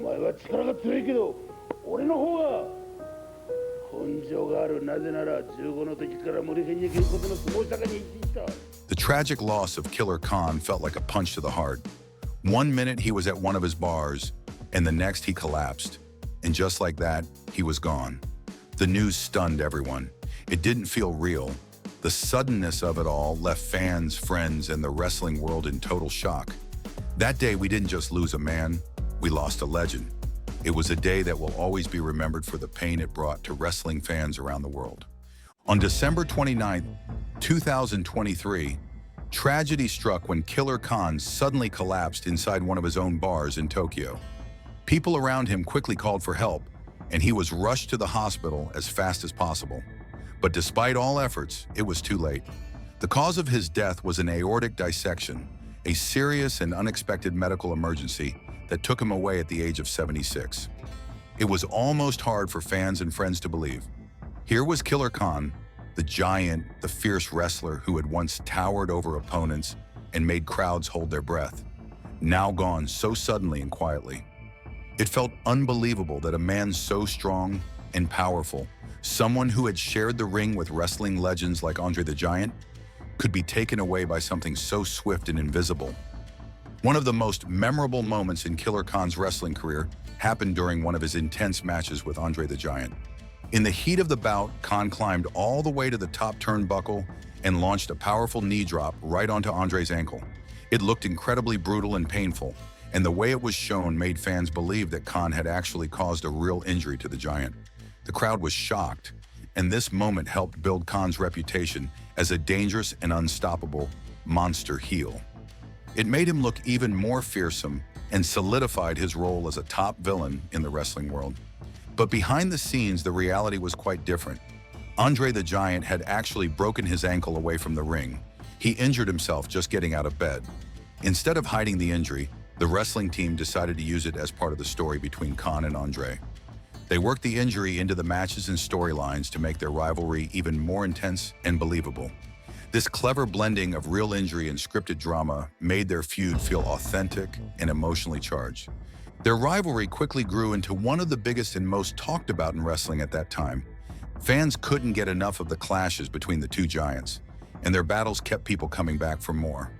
前は力が強いけど、俺の方が根性がある。なぜなら15の時から無理変に切ることの相撲したかに生きてきた。The tragic loss of Killer Khan felt like a punch to the heart. One minute he was at one of his bars, and the next he collapsed. And just like that, he was gone. The news stunned everyone. It didn't feel real. The suddenness of it all left fans, friends, and the wrestling world in total shock. That day, we didn't just lose a man, we lost a legend. It was a day that will always be remembered for the pain it brought to wrestling fans around the world. On December 29, 2023, tragedy struck when Killer Khan suddenly collapsed inside one of his own bars in Tokyo. People around him quickly called for help, and he was rushed to the hospital as fast as possible. But despite all efforts, it was too late. The cause of his death was an aortic dissection, a serious and unexpected medical emergency that took him away at the age of 76. It was almost hard for fans and friends to believe. Here was Killer Khan, the giant, the fierce wrestler who had once towered over opponents and made crowds hold their breath, now gone so suddenly and quietly. It felt unbelievable that a man so strong and powerful, someone who had shared the ring with wrestling legends like André the Giant, could be taken away by something so swift and invisible. One of the most memorable moments in Killer Khan's wrestling career happened during one of his intense matches with André the Giant. In the heat of the bout, Khan climbed all the way to the top turnbuckle and launched a powerful knee drop right onto André's ankle. It looked incredibly brutal and painful, and the way it was shown made fans believe that Khan had actually caused a real injury to the Giant. The crowd was shocked, and this moment helped build Khan's reputation as a dangerous and unstoppable monster heel. It made him look even more fearsome and solidified his role as a top villain in the wrestling world. But behind the scenes, the reality was quite different. André the Giant had actually broken his ankle away from the ring. He injured himself just getting out of bed. Instead of hiding the injury, the wrestling team decided to use it as part of the story between Khan and André. They worked the injury into the matches and storylines to make their rivalry even more intense and believable. This clever blending of real injury and scripted drama made their feud feel authentic and emotionally charged. Their rivalry quickly grew into one of the biggest and most talked about in wrestling at that time. Fans couldn't get enough of the clashes between the two giants, and their battles kept people coming back for more.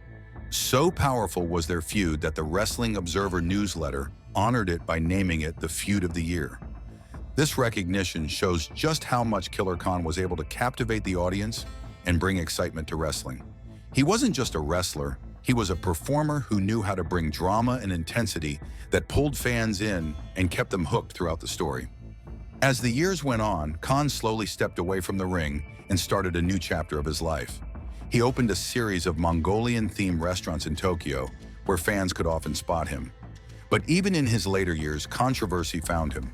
So powerful was their feud that the Wrestling Observer newsletter honored it by naming it the Feud of the Year. This recognition shows just how much Killer Khan was able to captivate the audience and bring excitement to wrestling. He wasn't just a wrestler, he was a performer who knew how to bring drama and intensity that pulled fans in and kept them hooked throughout the story. As the years went on, Khan slowly stepped away from the ring and started a new chapter of his life. He opened a series of Mongolian-themed restaurants in Tokyo where fans could often spot him. But even in his later years, controversy found him.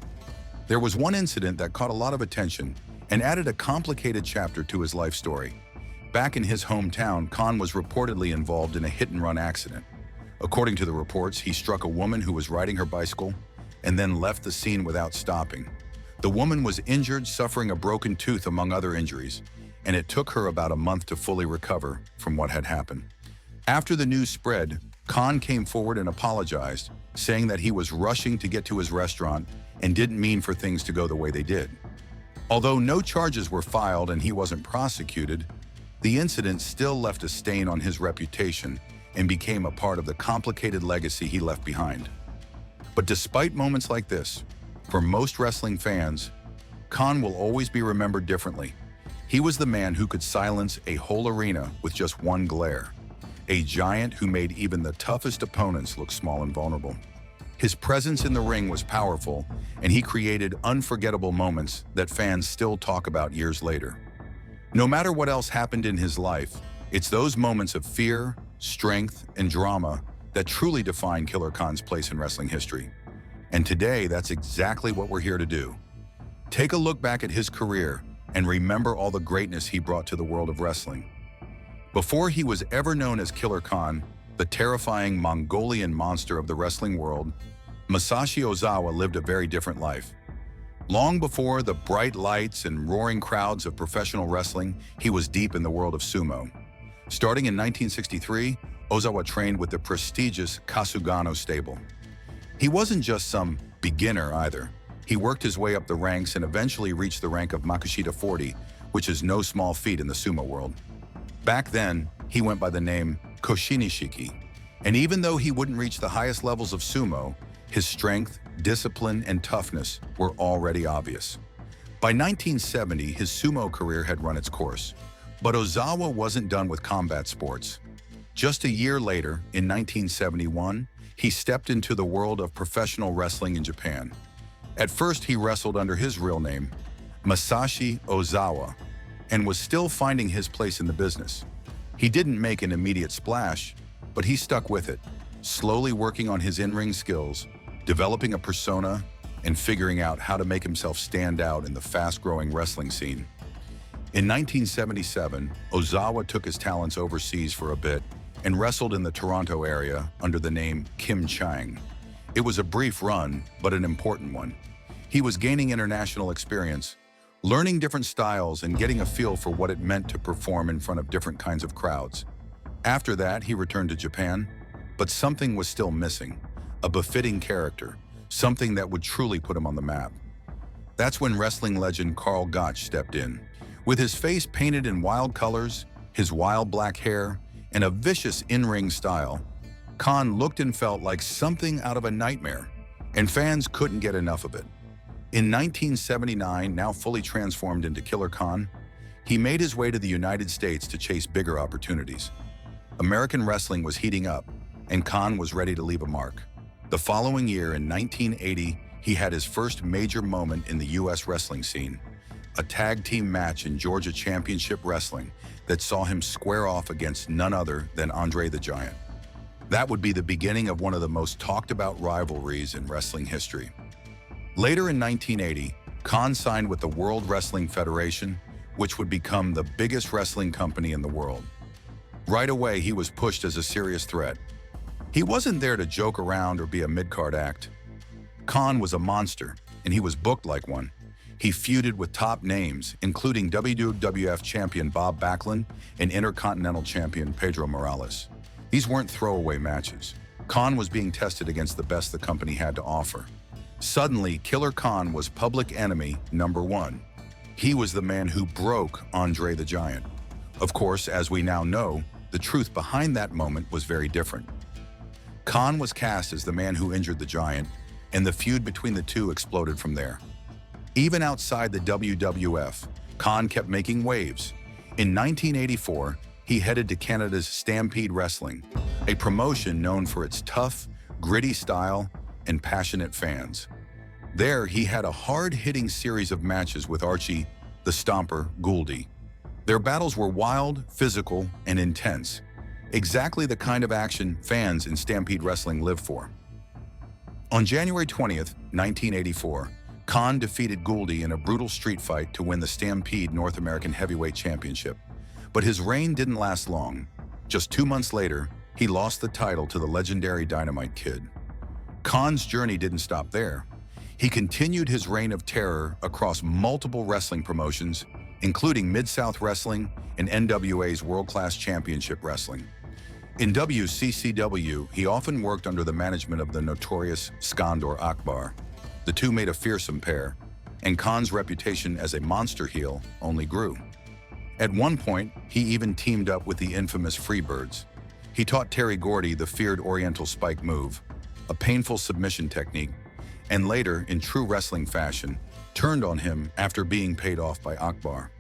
There was one incident that caught a lot of attention and added a complicated chapter to his life story. Back in his hometown, Khan was reportedly involved in a hit-and-run accident. According to the reports, he struck a woman who was riding her bicycle and then left the scene without stopping. The woman was injured, suffering a broken tooth among other injuries, and it took her about a month to fully recover from what had happened. After the news spread, Khan came forward and apologized, saying that he was rushing to get to his restaurant and didn't mean for things to go the way they did. Although no charges were filed and he wasn't prosecuted, the incident still left a stain on his reputation and became a part of the complicated legacy he left behind. But despite moments like this, for most wrestling fans, Khan will always be remembered differently. He was the man who could silence a whole arena with just one glare, a giant who made even the toughest opponents look small and vulnerable. His presence in the ring was powerful, and he created unforgettable moments that fans still talk about years later. No matter what else happened in his life, it's those moments of fear, strength, and drama that truly define Killer Khan's place in wrestling history. And today, that's exactly what we're here to do. Take a look back at his career and remember all the greatness he brought to the world of wrestling. Before he was ever known as Killer Khan, the terrifying Mongolian monster of the wrestling world, Masashi Ozawa lived a very different life. Long before the bright lights and roaring crowds of professional wrestling, he was deep in the world of sumo. Starting in 1963, Ozawa trained with the prestigious Kasugano stable. He wasn't just some beginner either. He worked his way up the ranks and eventually reached the rank of Makashita 40, which is no small feat in the sumo world. Back then, he went by the name Koshinishiki, and even though he wouldn't reach the highest levels of sumo, his strength, discipline, and toughness were already obvious. By 1970, his sumo career had run its course, but Ozawa wasn't done with combat sports. Just a year later, in 1971, he stepped into the world of professional wrestling in Japan. At first, he wrestled under his real name, Masashi Ozawa, and was still finding his place in the business. He didn't make an immediate splash, but he stuck with it, slowly working on his in-ring skills, developing a persona, and figuring out how to make himself stand out in the fast-growing wrestling scene. In 1977, Ozawa took his talents overseas for a bit and wrestled in the Toronto area under the name Kim Chang. It was a brief run, but an important one. He was gaining international experience, learning different styles and getting a feel for what it meant to perform in front of different kinds of crowds. After that, he returned to Japan, but something was still missing, a befitting character, something that would truly put him on the map. That's when wrestling legend Karl Gotch stepped in. With his face painted in wild colors, his wild black hair, and a vicious in-ring style, Khan looked and felt like something out of a nightmare, and fans couldn't get enough of it. In 1979, now fully transformed into Killer Khan, he made his way to the United States to chase bigger opportunities. American wrestling was heating up, and Khan was ready to leave a mark. The following year, in 1980, he had his first major moment in the U.S. wrestling scene, a tag team match in Georgia Championship Wrestling that saw him square off against none other than André the Giant. That would be the beginning of one of the most talked about rivalries in wrestling history. Later in 1980, Khan signed with the World Wrestling Federation, which would become the biggest wrestling company in the world. Right away, he was pushed as a serious threat. He wasn't there to joke around or be a mid-card act. Khan was a monster, and he was booked like one. He feuded with top names, including WWF champion Bob Backlund and Intercontinental champion Pedro Morales. These weren't throwaway matches. Khan was being tested against the best the company had to offer. Suddenly, Killer Khan was public enemy number one. He was the man who broke André the Giant. Of course, as we now know, the truth behind that moment was very different. Khan was cast as the man who injured the Giant, and the feud between the two exploded from there. Even outside the WWF, Khan kept making waves. In 1984, he headed to Canada's Stampede Wrestling, a promotion known for its tough, gritty style and passionate fans. There, he had a hard-hitting series of matches with Archie, the Stomper, Gouldy. Their battles were wild, physical, and intense, exactly the kind of action fans in Stampede Wrestling live for. On January 20th, 1984, Khan defeated Gouldy in a brutal street fight to win the Stampede North American Heavyweight Championship. But his reign didn't last long. Just 2 months later, he lost the title to the legendary Dynamite Kid. Khan's journey didn't stop there. He continued his reign of terror across multiple wrestling promotions, including Mid-South Wrestling and NWA's World Class Championship Wrestling. In WCCW, he often worked under the management of the notorious Skandor Akbar. The two made a fearsome pair, and Khan's reputation as a monster heel only grew. At one point, he even teamed up with the infamous Freebirds. He taught Terry Gordy the feared Oriental Spike move, a painful submission technique, and later, in true wrestling fashion, turned on him after being paid off by Akbar.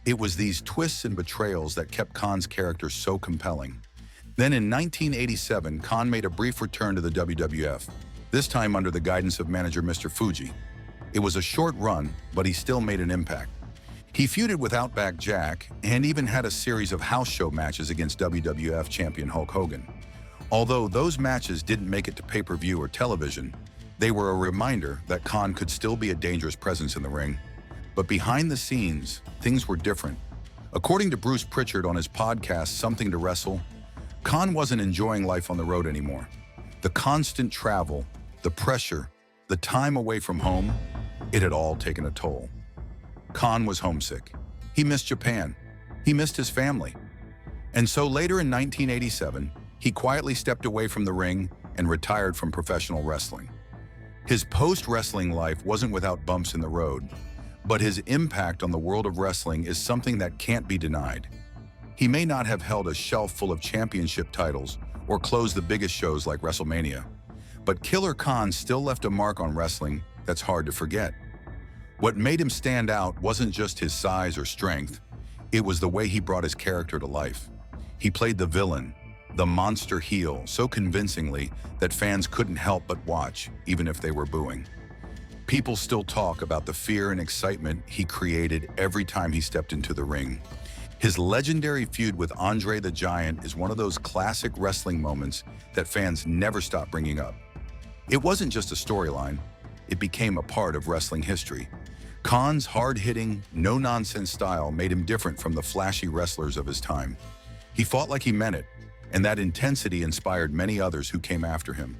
It was these twists and betrayals that kept Khan's character so compelling. Then in 1987, Khan made a brief return to the WWF, this time under the guidance of manager Mr. Fuji. It was a short run, but he still made an impact. He feuded with Outback Jack and even had a series of house show matches against WWF champion Hulk Hogan. Although those matches didn't make it to pay-per-view or television, they were a reminder that Khan could still be a dangerous presence in the ring. But behind the scenes, things were different. According to Bruce Pritchard on his podcast, Something to Wrestle, Khan wasn't enjoying life on the road anymore. The constant travel, the pressure, the time away from home, it had all taken a toll. Khan was homesick. He missed Japan. He missed his family. And so later in 1987, he quietly stepped away from the ring and retired from professional wrestling. His post-wrestling life wasn't without bumps in the road, but his impact on the world of wrestling is something that can't be denied. He may not have held a shelf full of championship titles or closed the biggest shows like WrestleMania, but Killer Khan still left a mark on wrestling that's hard to forget. What made him stand out wasn't just his size or strength, it was the way he brought his character to life. He played the villain, the monster heel, so convincingly that fans couldn't help but watch, even if they were booing. People still talk about the fear and excitement he created every time he stepped into the ring. His legendary feud with André the Giant is one of those classic wrestling moments that fans never stop bringing up. It wasn't just a storyline, it became a part of wrestling history. Khan's hard-hitting, no-nonsense style made him different from the flashy wrestlers of his time. He fought like he meant it, and that intensity inspired many others who came after him.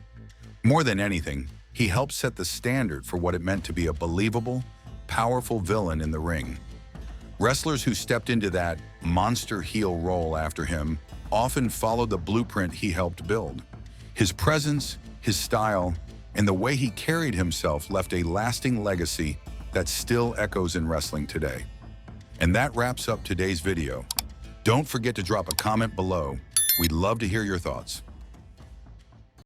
More than anything, he helped set the standard for what it meant to be a believable, powerful villain in the ring. Wrestlers who stepped into that monster heel role after him often followed the blueprint he helped build. His presence, his style, and the way he carried himself left a lasting legacy that still echoes in wrestling today. And that wraps up today's video. Don't forget to drop a comment below. We'd love to hear your thoughts.